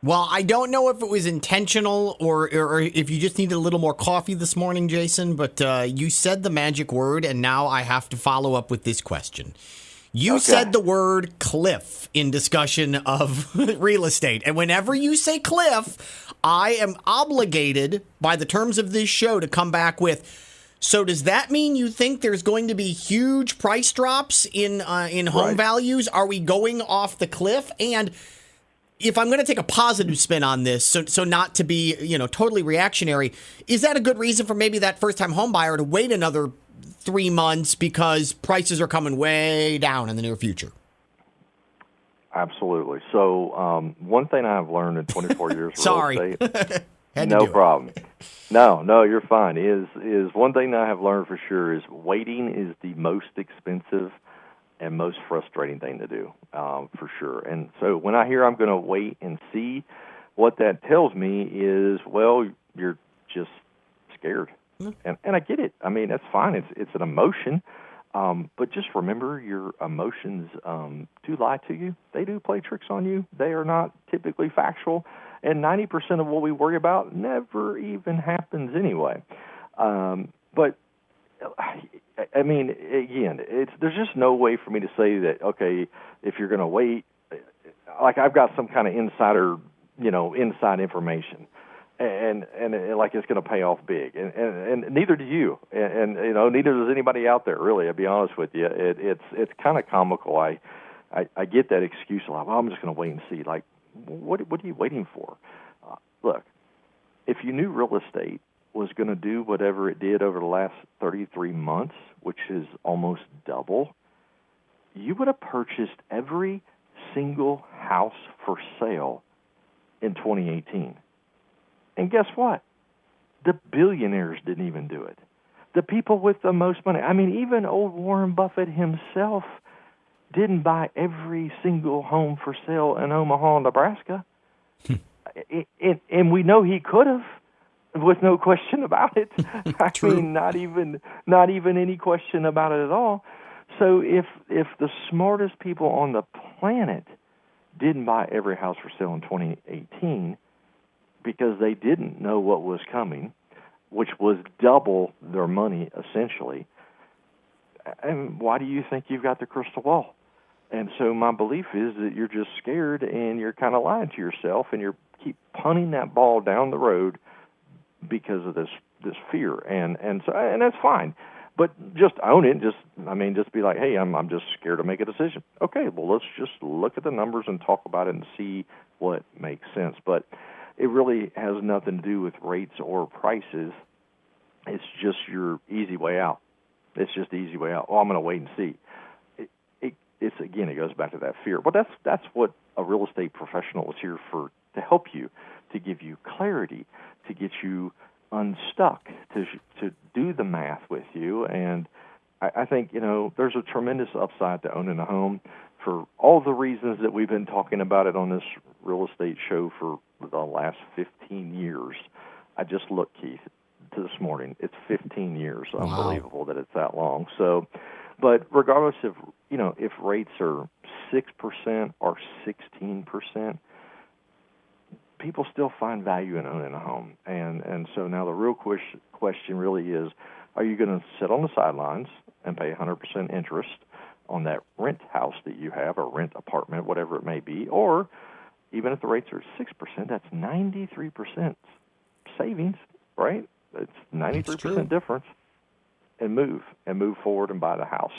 Well, I don't know if it was intentional or if you just needed a little more coffee this morning, Jason, but you said the magic word, and now I have to follow up with this question. You said the word cliff in discussion of real estate. And whenever you say cliff, I am obligated by the terms of this show to come back with, so does that mean you think there's going to be huge price drops in home values? Are we going off the cliff? And if I'm going to take a positive spin on this, so not to be, totally reactionary, is that a good reason for maybe that first-time home buyer to wait another 3 months because prices are coming way down in the near future? Absolutely. So one thing I've learned in 24 years of real estate, no problem. No, you're fine. Is one thing that I have learned for sure is waiting is the most expensive and most frustrating thing to do, for sure. And so when I hear I'm going to wait and see, what that tells me is, well, you're just scared. And I get it. I mean, that's fine. It's an emotion. But just remember, your emotions do lie to you. They do play tricks on you. They are not typically factual. And 90% of what we worry about never even happens anyway. But, I mean, again, there's just no way for me to say that, okay, if you're going to wait, like I've got some kind of inside information. And like it's going to pay off big, and neither do you, and neither does anybody out there. Really, I'll be honest with you, it's kind of comical. I get that excuse a lot. Well, I'm just going to wait and see. Like, what are you waiting for? Look, if you knew real estate was going to do whatever it did over the last 33 months, which is almost double, you would have purchased every single house for sale in 2018. And guess what? The billionaires didn't even do it. The people with the most money. I mean, even old Warren Buffett himself didn't buy every single home for sale in Omaha, Nebraska. And we know he could have, with no question about it. I mean, not even any question about it at all. So if the smartest people on the planet didn't buy every house for sale in 2018, because they didn't know what was coming, which was double their money, essentially. And why do you think you've got the crystal ball? And so my belief is that you're just scared and you're kind of lying to yourself, and you keep punting that ball down the road because of this fear. And that's fine. But just own it. Just be like, hey, I'm just scared to make a decision. Okay, well, let's just look at the numbers and talk about it and see what makes sense. But it really has nothing to do with rates or prices. It's just your easy way out. It's just the easy way out. Oh, I'm going to wait and see. It goes back to that fear. But that's what a real estate professional is here for, to help you, to give you clarity, to get you unstuck, to do the math with you. And I think, there's a tremendous upside to owning a home for all the reasons that we've been talking about it on this real estate show for the last 15 years. I just looked, Keith, to this morning. It's 15 years. Wow. Unbelievable that it's that long. So, but regardless of, if rates are 6% or 16%, people still find value in owning a home. And so now the real question really is, are you going to sit on the sidelines and pay 100% interest on that rent house that you have, or rent apartment, whatever it may be, or even if the rates are 6%, that's 93% savings, right? It's 93% difference, and move forward and buy the house.